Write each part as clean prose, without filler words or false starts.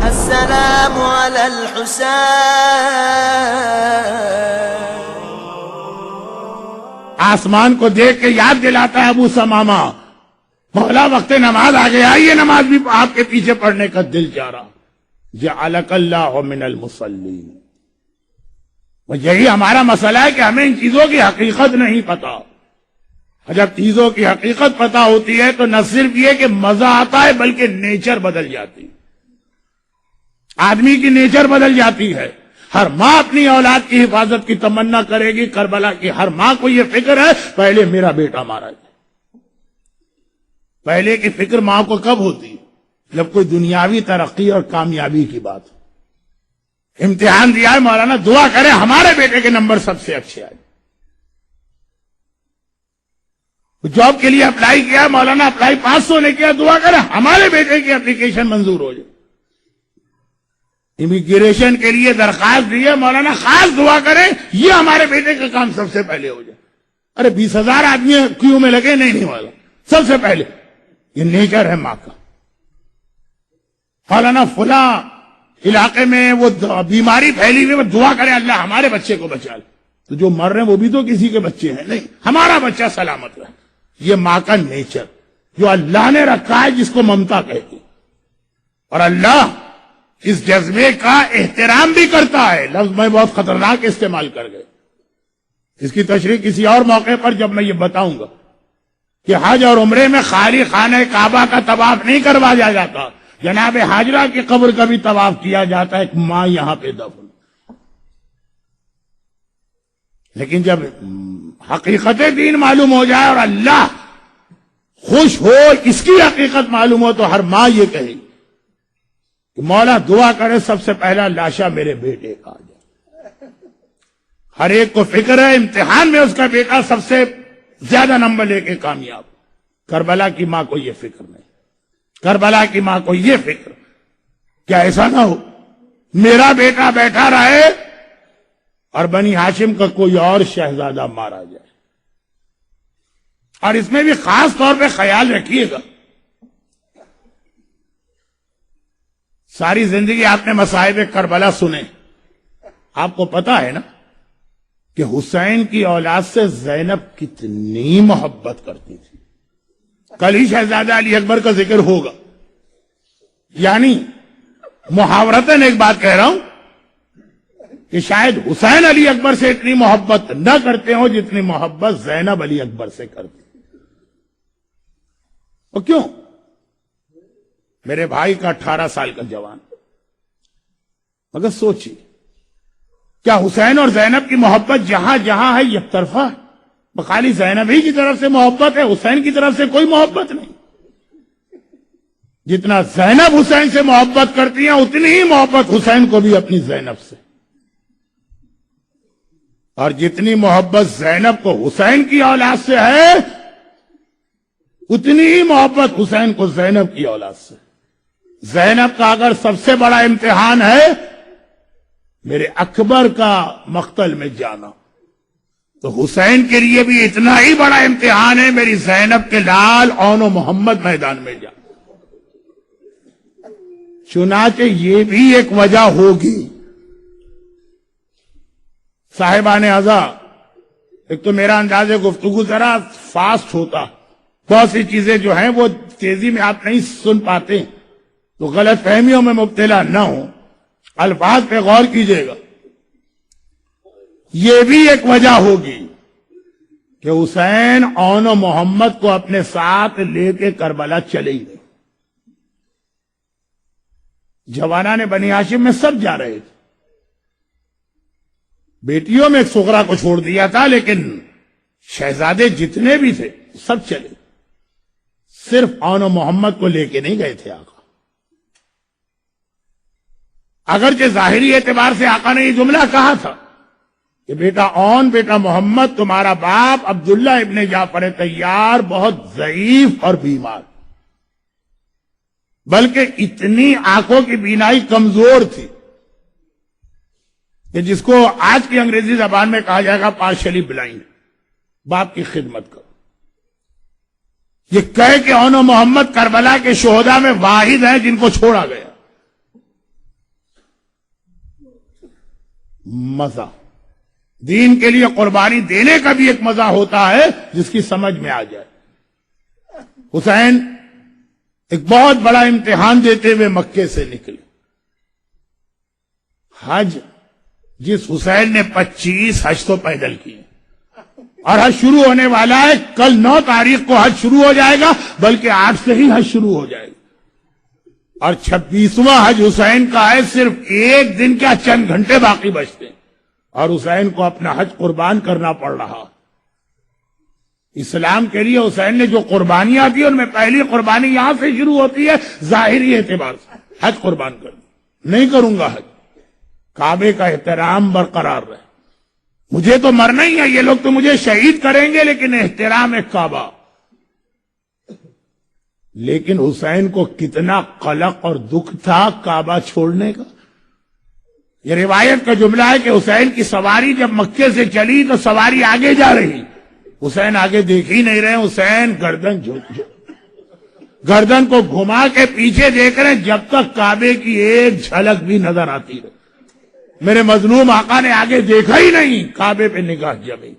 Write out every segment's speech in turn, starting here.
السلام على الحسين. آسمان کو دیکھ کے یاد دلاتا ہے ابو سمامہ، مولا وقت نماز آ گیا، یہ نماز بھی آپ کے پیچھے پڑھنے کا دل چاہ رہا. جعلک اللہ من المصلین. یہی ہمارا مسئلہ ہے کہ ہمیں ان چیزوں کی حقیقت نہیں پتا. جب چیزوں کی حقیقت پتا ہوتی ہے تو نہ صرف یہ کہ مزہ آتا ہے بلکہ نیچر بدل جاتی ہے، آدمی کی نیچر بدل جاتی ہے. ہر ماں اپنی اولاد کی حفاظت کی تمنا کرے گی. کربلا کی ہر ماں کو یہ فکر ہے پہلے میرا بیٹا مارا جائے. پہلے کی فکر ماں کو کب ہوتی ہے؟ جب کوئی دنیاوی ترقی اور کامیابی کی بات ہو. امتحان دیا ہے مولانا، دعا کرے ہمارے بیٹے کے نمبر سب سے اچھے آئے. جاب کے لیے اپلائی کیا مولانا، اپلائی 500 نے کیا، دعا کرے ہمارے بیٹے کی اپلیکیشن منظور ہو جائے. امیگریشن کے لیے درخواست دی ہے مولانا، خاص دعا کریں یہ ہمارے بیٹے کا کام سب سے پہلے ہو جائے. ارے 20,000 آدمی کیوں میں لگے، نہیں والا سب سے پہلے. یہ نیچر ہے ماں کا. مولانا فلاں علاقے میں وہ بیماری پھیلی ہوئی، وہ دعا کرے اللہ ہمارے بچے کو بچا لے. تو جو مر رہے ہیں وہ بھی تو کسی کے بچے ہیں، نہیں ہمارا بچہ سلامت رہے. یہ ماں کا نیچر جو اللہ نے رکھا ہے، جس کو ممتا کہتی. اور اللہ اس جذبے کا احترام بھی کرتا ہے. لفظ میں بہت خطرناک استعمال کر گئے، اس کی تشریح کسی اور موقع پر جب میں یہ بتاؤں گا کہ حج اور عمرے میں خالی خانہ کعبہ کا طواف نہیں کروایا جاتا، جناب حاجرہ کی قبر کا بھی طواف کیا جاتا ہے. ایک ماں یہاں پہ دفن. لیکن جب حقیقت دین معلوم ہو جائے اور اللہ خوش ہو، اس کی حقیقت معلوم ہو، تو ہر ماں یہ کہے کہ مولا دعا کرے سب سے پہلا لاشا میرے بیٹے کا آ جائے. ہر ایک کو فکر ہے امتحان میں اس کا بیٹا سب سے زیادہ نمبر لے کے کامیاب. کربلا کی ماں کو یہ فکر نہیں. کربلا کی ماں کو یہ فکر کیا ایسا نہ ہو میرا بیٹا بیٹھا رہے اور بنی ہاشم کا کوئی اور شہزادہ مارا جائے. اور اس میں بھی خاص طور پہ خیال رکھیے گا، ساری زندگی آپ نے مصائب کربلا سنے. آپ کو پتا ہے نا کہ حسین کی اولاد سے زینب کتنی محبت کرتی تھی. کل ہی شہزادہ علی اکبر کا ذکر ہوگا. یعنی محاورتاً ایک بات کہہ رہا ہوں کہ شاید حسین علی اکبر سے اتنی محبت نہ کرتے ہوں جتنی محبت زینب علی اکبر سے کرتے. اور کیوں؟ میرے بھائی کا 18 سال کا جوان، مگر سوچیے کیا حسین اور زینب کی محبت جہاں جہاں ہے یک طرفہ؟ خالی زینب ہی کی طرف سے محبت ہے، حسین کی طرف سے کوئی محبت نہیں. جتنا زینب حسین سے محبت کرتی ہیں اتنی ہی محبت حسین کو بھی اپنی زینب سے. اور جتنی محبت زینب کو حسین کی اولاد سے ہے اتنی ہی محبت حسین کو زینب کی اولاد سے. زینب کا اگر سب سے بڑا امتحان ہے میرے اکبر کا مقتل میں جانا، تو حسین کے لیے بھی اتنا ہی بڑا امتحان ہے میری زینب کے لال اون و محمد میدان میں جانا. چنانچہ یہ بھی ایک وجہ ہوگی. صاحبان عزا، ایک تو میرا انداز گفتگو ذرا فاسٹ ہوتا، بہت سی چیزیں جو ہیں وہ تیزی میں آپ نہیں سن پاتے، تو غلط فہمیوں میں مبتلا نہ ہوں، الفاظ پہ غور کیجئے گا. یہ بھی ایک وجہ ہوگی کہ حسین اون و محمد کو اپنے ساتھ لے کے کربلا چلے ہی نہیں. جوانان بنی ہاشم میں سب جا رہے تھے، بیٹیوں میں ایک سغرا کو چھوڑ دیا تھا، لیکن شہزادے جتنے بھی تھے سب چلے. صرف اون و محمد کو لے کے نہیں گئے تھے آقا. اگرچہ ظاہری اعتبار سے آقا نے یہ جملہ کہا تھا کہ بیٹا اون، بیٹا محمد، تمہارا باپ عبداللہ ابن جعفر طیار بہت ضعیف اور بیمار، بلکہ اتنی آنکھوں کی بینائی کمزور تھی کہ جس کو آج کی انگریزی زبان میں کہا جائے گا پارشلی بلائنڈ. باپ کی خدمت کرو. یہ کہہ کہ اون و محمد کربلا کے شہداء میں واحد ہیں جن کو چھوڑا گیا. مزہ دین کے لیے قربانی دینے کا بھی ایک مزہ ہوتا ہے جس کی سمجھ میں آ جائے. حسین ایک بہت بڑا امتحان دیتے ہوئے مکے سے نکلے. حج جس حسین نے 25 حج تو پیدل کیے اور حج شروع ہونے والا ہے. کل 9 تاریخ کو حج شروع ہو جائے گا، بلکہ آج سے ہی حج شروع ہو جائے گا. اور 26واں حج حسین کا ہے. صرف ایک دن کیا چند گھنٹے باقی بچتے ہیں اور حسین کو اپنا حج قربان کرنا پڑ رہا. اسلام کے لیے حسین نے جو قربانیاں دی ان میں پہلی قربانی یہاں سے شروع ہوتی ہے ظاہری اعتبار سے، حج قربان کر. نہیں کروں گا حج، کعبے کا احترام برقرار رہے. مجھے تو مرنا ہی ہے، یہ لوگ تو مجھے شہید کریں گے، لیکن احترام ہے کعبہ. لیکن حسین کو کتنا قلق اور دکھ تھا کعبہ چھوڑنے کا. یہ روایت کا جملہ ہے کہ حسین کی سواری جب مکے سے چلی تو سواری آگے جا رہی، حسین آگے دیکھ ہی نہیں رہے. حسین گردن کو گھما کے پیچھے دیکھ رہے جب تک کعبے کی ایک جھلک بھی نظر آتی رہے. میرے مظلوم آقا نے آگے دیکھا ہی نہیں، کعبے پہ نگاہ جمی.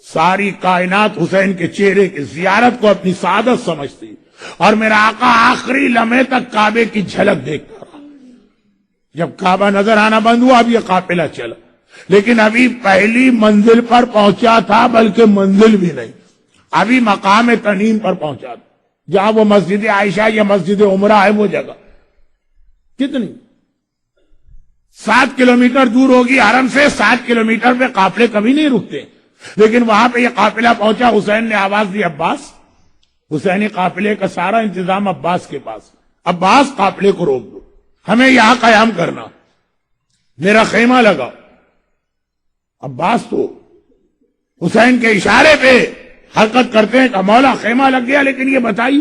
ساری کائنات حسین کے چہرے کی زیارت کو اپنی سعادت سمجھتی اور میرا آقا آخری لمحے تک کعبے کی جھلک دیکھتا رہا. جب کعبہ نظر آنا بند ہوا اب یہ قافلہ چلا، لیکن ابھی پہلی منزل پر پہنچا تھا، بلکہ منزل بھی نہیں، ابھی مقام تنعیم پر پہنچا تھا، جہاں وہ مسجد عائشہ یا مسجد عمرہ ہے. وہ جگہ کتنی 7 کلومیٹر دور ہوگی حرم سے. 7 کلومیٹر پہ قافلے کبھی نہیں رکتے، لیکن وہاں پہ یہ قافلہ پہنچا. حسین نے آواز دی عباس. حسینی قافلے کا سارا انتظام عباس کے پاس. عباس قافلے کو روک دو، ہمیں یہاں قیام کرنا، میرا خیمہ لگا. عباس تو حسین کے اشارے پہ حرکت کرتے ہیں کہ مولا خیمہ لگ گیا. لیکن یہ بتائیے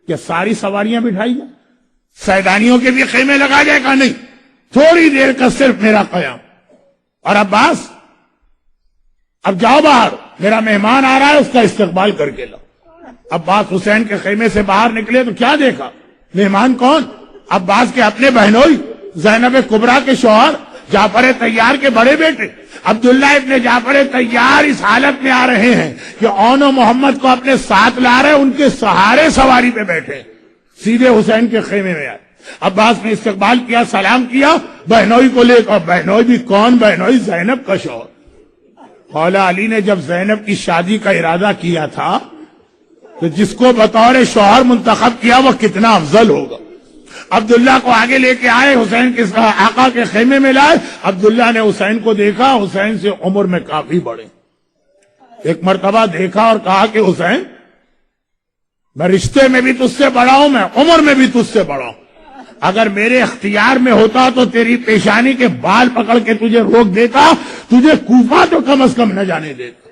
کہ ساری سواریاں بٹھائی جائیں، سیدانیوں کے بھی خیمے لگا جائے گا؟ نہیں، تھوڑی دیر کا صرف میرا قیام. اور عباس اب جاؤ باہر، میرا مہمان آ رہا ہے، اس کا استقبال کر کے لاؤ. عباس حسین کے خیمے سے باہر نکلے تو کیا دیکھا؟ مہمان کون؟ عباس کے اپنے بہنوئی زینب کبریٰ کے شوہر، جعفر طیار کے بڑے بیٹے عبداللہ ابن جعفر طیار اس حالت میں آ رہے ہیں کہ اون و محمد کو اپنے ساتھ لا رہے، ان کے سہارے سواری پہ بیٹھے، سیدھے حسین کے خیمے میں آئے. عباس نے استقبال کیا، سلام کیا، بہنوئی کو لے کر. بہنوئی بھی کون؟ بہنوئی زینب کا شوہر. مولا علی نے جب زینب کی شادی کا ارادہ کیا تھا تو جس کو بطور شوہر منتخب کیا وہ کتنا افضل ہوگا. عبداللہ کو آگے لے کے آئے، حسین کے آقا کے خیمے میں لائے. عبداللہ نے حسین کو دیکھا، حسین سے عمر میں کافی بڑے. ایک مرتبہ دیکھا اور کہا کہ حسین میں رشتے میں بھی تجھ سے بڑا ہوں، میں عمر میں بھی تجھ سے بڑا ہوں. اگر میرے اختیار میں ہوتا تو تیری پیشانی کے بال پکڑ کے تجھے روک دیتا، تجھے کوفہ تو کم از کم نہ جانے دیتا.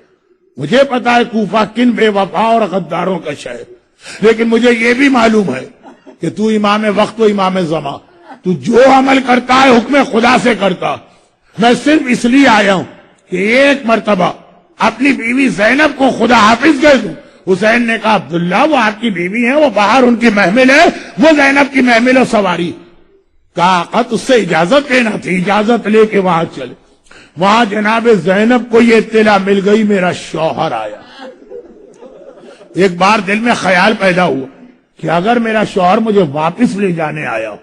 مجھے پتا ہے کوفہ کن بے وفا اور غداروں کا شہر، لیکن مجھے یہ بھی معلوم ہے کہ تو امام وقت و امام زمان، تو جو عمل کرتا ہے حکم خدا سے کرتا. میں صرف اس لیے آیا ہوں کہ ایک مرتبہ اپنی بیوی زینب کو خدا حافظ کہہ دوں. حسین نے کہا عبداللہ وہ آپ کی بیوی ہیں، وہ باہر ان کی محمل ہے، وہ زینب کی محمل و سواری. کہا آقا تجھ سے اجازت لینا تھی، اجازت لے کے وہاں چلے. وہاں جناب زینب کو یہ اطلاع مل گئی میرا شوہر آیا. ایک بار دل میں خیال پیدا ہوا کہ اگر میرا شوہر مجھے واپس لے جانے آیا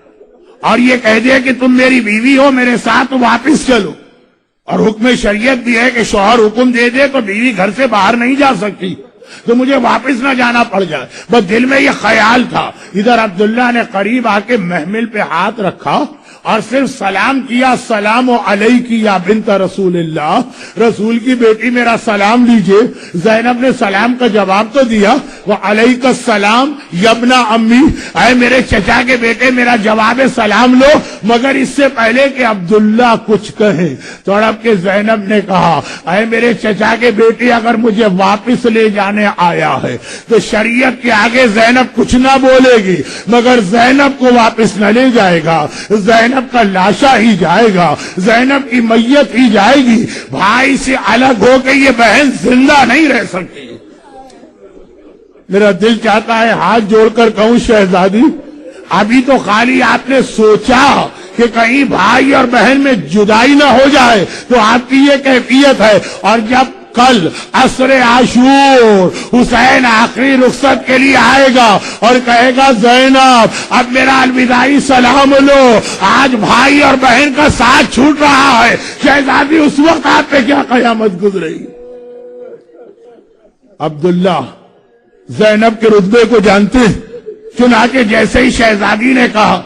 اور یہ کہہ دے کہ تم میری بیوی ہو، میرے ساتھ واپس چلو، اور حکم شریعت بھی ہے کہ شوہر حکم دے دے تو بیوی گھر سے باہر نہیں جا سکتی، تو مجھے واپس نہ جانا پڑ جائے. بس دل میں یہ خیال تھا. ادھر عبداللہ نے قریب آ کے محمل پہ ہاتھ رکھا اور صرف سلام کیا، السلام علیکی یا بنت رسول اللہ، رسول کی بیٹی میرا سلام لیجئے. زینب نے سلام کا جواب تو دیا، وعلیک السلام یبن امی، اے میرے چچا کے بیٹے میرا جواب سلام لو. مگر اس سے پہلے کہ عبداللہ کچھ کہے تڑپ کے زینب نے کہا، اے میرے چچا کے بیٹے اگر مجھے واپس لے جانے آیا ہے تو شریعت کے آگے زینب کچھ نہ بولے گی، مگر زینب کو واپس نہ لے جائے گا. زینب کا لاشا ہی جائے گا، زینب کی میت ہی جائے گی. بھائی سے الگ ہو کے یہ بہن زندہ نہیں رہ سکتی. میرا دل چاہتا ہے ہاتھ جوڑ کر کہوں شہزادی ابھی تو خالی آپ نے سوچا کہ کہیں بھائی اور بہن میں جدائی نہ ہو جائے تو آپ کی یہ کیفیت ہے، اور جب کل عصر عاشور حسین آخری رخصت کے لیے آئے گا اور کہے گا زینب اب میرا الوداعی سلام لو، آج بھائی اور بہن کا ساتھ چھوٹ رہا ہے، شہزادی اس وقت آپ پہ کیا قیامت گزرے گی؟ عبداللہ زینب کے رتبے کو جانتے ہیں، چنانچہ جیسے ہی شہزادی نے کہا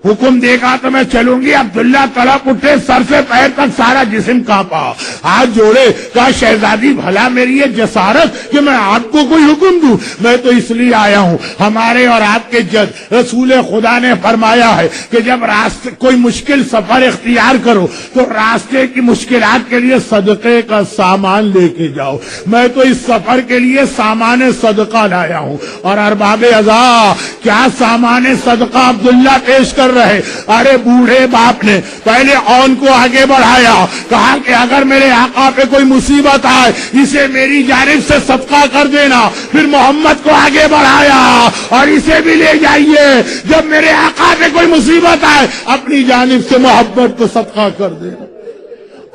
حکم دے گا تو میں چلوں گی، عبداللہ تڑپ اٹھے، سر سے پیر تک سارا جسم کانپا، ہاتھ جوڑے، کہا شہزادی بھلا میری یہ جسارت کہ میں آپ کو کوئی حکم دوں؟ میں تو اس لیے آیا ہوں، ہمارے اور آپ کے جد رسول خدا نے فرمایا ہے کہ جب راستے کوئی مشکل سفر اختیار کرو تو راستے کی مشکلات کے لیے صدقے کا سامان لے کے جاؤ، میں تو اس سفر کے لیے سامان صدقہ لایا ہوں۔ اور ارباب عزا کیا سامان صدقہ عبداللہ پیش کر رہے؟ ارے بوڑھے باپ نے پہلے اون کو آگے بڑھایا، کہا کہ اگر میرے آقا پہ کوئی مصیبت آئے اسے میری جانب سے صدقہ کر دینا، پھر محمد کو آگے بڑھایا اور اسے بھی لے جائیے، جب میرے آقا پہ کوئی مصیبت آئے اپنی جانب سے محبت کو صدقہ کر دینا۔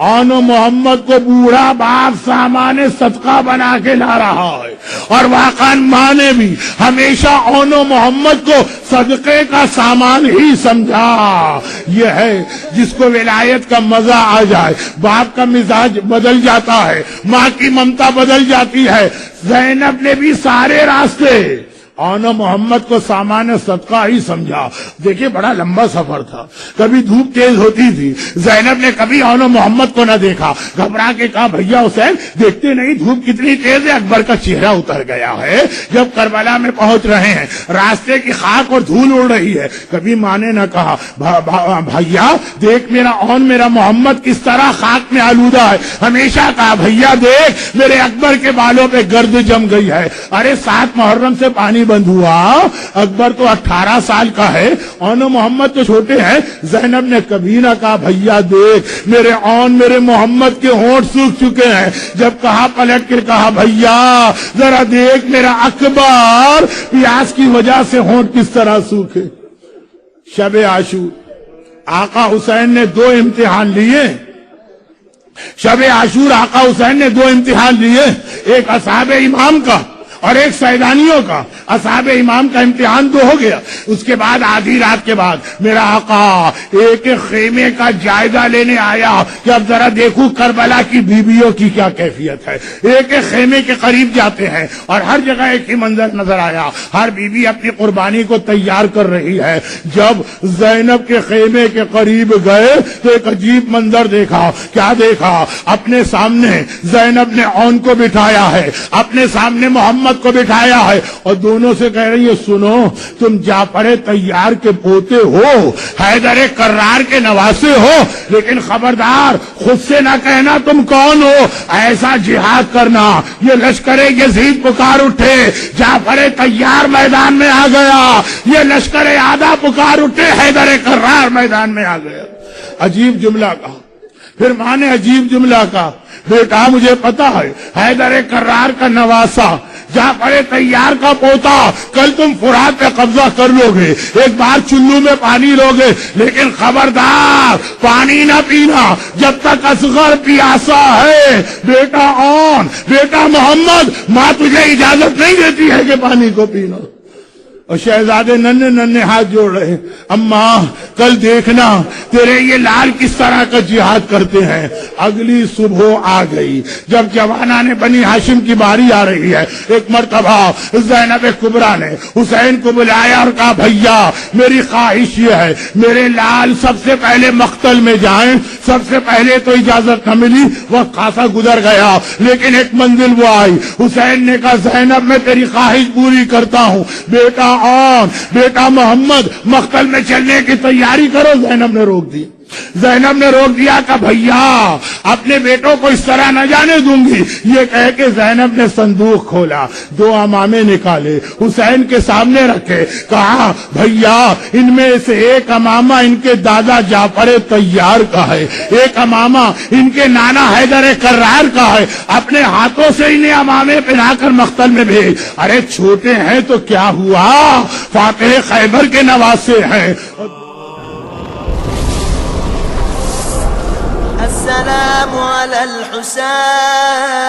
اون و محمد کو بوڑھا باپ سامان صدقہ بنا کے لا رہا ہے، اور واقعاً ماں نے بھی ہمیشہ اون و محمد کو صدقے کا سامان ہی سمجھا۔ یہ ہے جس کو ولایت کا مزہ آ جائے، باپ کا مزاج بدل جاتا ہے، ماں کی ممتا بدل جاتی ہے۔ زینب نے بھی سارے راستے اون و محمد کو سامان صدقہ ہی سمجھا۔ دیکھیں بڑا لمبا سفر تھا، کبھی دھوپ تیز ہوتی تھی، زینب نے کبھی اون و محمد کو نہ دیکھا، گھبرا کے کہا بھیا حسین دیکھتے نہیں دھوپ کتنی تیز ہے؟ اکبر کا چہرہ اتر گیا ہے۔ جب کربلا میں پہنچ رہے ہیں، راستے کی خاک اور دھول اڑ رہی ہے، کبھی ماں نے نہ کہا بھیا دیکھ میرا اون میرا محمد کس طرح خاک میں آلودہ ہے، ہمیشہ کہا بھیا دیکھ میرے اکبر کے بالوں پہ گرد جم گئی ہے۔ ارے 7 محرم سے پانی بند ہوا، اکبر تو 18 سال کا ہے، اون و محمد تو چھوٹے ہیں۔ زینب نے کبھی نہ کہا بھیا دیکھ میرے اون میرے محمد کے ہونٹ سوکھ چکے ہیں، جب کہا پلٹ کر کہا بھیا ذرا دیکھ میرا اکبر پیاس کی وجہ سے ہونٹ کس طرح سوکھے۔ شب عاشور آقا حسین نے 2 امتحان لیے، شب عاشور آقا حسین نے 2 امتحان لیے، ایک اصحاب امام کا اور ایک سیدانیوں کا۔ اصحاب امام کا امتحان تو ہو گیا، اس کے بعد آدھی رات کے بعد میرا آقا ایک خیمے کا جائزہ لینے آیا کہ اب ذرا دیکھوں کربلا کی بیویوں کی کیا کیفیت ہے۔ ایک خیمے کے قریب جاتے ہیں اور ہر جگہ ایک ہی منظر نظر آیا، ہر بیوی اپنی قربانی کو تیار کر رہی ہے۔ جب زینب کے خیمے کے قریب گئے تو ایک عجیب منظر دیکھا۔ کیا دیکھا؟ اپنے سامنے زینب نے اون کو بٹھایا ہے، اپنے سامنے محمد کو بٹھایا ہے، اور دونوں سے کہہ رہی ہے سنو تم جعفر طیار کے پوتے ہو، حیدر کرار کے نواسے ہو، لیکن خبردار خود سے نہ کہنا تم کون ہو، ایسا جہاد کرنا۔ یہ لشکر یزید پکار اٹھے، جعفر طیار میدان میں آ گیا، یہ لشکر آدھا پکار اٹھے، حیدر کرار میدان میں آ گیا۔ عجیب جملہ کہا، پھر ماں نے عجیب جملہ کہا بیٹا مجھے پتا ہے حیدر کرار کا نواسا جعفر طیار کا پوتا، کل تم فرات پہ قبضہ کر لو گے، ایک بار چلو میں پانی لو گے، لیکن خبردار پانی نہ پینا جب تک اصغر پیاسا ہے۔ بیٹا اون بیٹا محمد ماں تجھے اجازت نہیں دیتی ہے کہ پانی کو پینا۔ اور شہزادے ننھے ننھے ہاتھ جوڑ رہے، اماں کل دیکھنا تیرے یہ لال کس طرح کا جہاد کرتے ہیں۔ اگلی صبح آ گئی، جب جوانان بنی ہاشم کی باری آ رہی ہے، ایک مرتبہ زینب کبریٰ نے حسین کو بلایا اور کہا بھیا میری خواہش یہ ہے میرے لال سب سے پہلے مقتل میں جائیں۔ سب سے پہلے تو اجازت نہ ملی، وقت خاصا گزر گیا، لیکن ایک منزل وہ آئی۔ حسین نے کہا زینب میں تیری خواہش پوری کرتا ہوں، بیٹا اون بیٹا محمد مقتل میں چلنے کی تیاری کرو۔ زینب نے روک دی، زینب نے روک دیا کہ بھیا اپنے بیٹوں کو اس طرح نہ جانے دوں گی. یہ کہہ کے زینب نے صندوق کھولا, 2 امامے نکالے, حسین کے سامنے رکھے, کہا بھیا ان میں سے ایک امامہ ان کے دادا جعفر طیار کا ہے, ایک امامہ ان کے نانا حیدر کرار کا ہے, اپنے ہاتھوں سے انہیں امامے پہنا کر مقتل میں بھیج. ارے چھوٹے ہیں تو کیا ہوا, فاتح خیبر کے نواسے ہیں. السلام على الحسين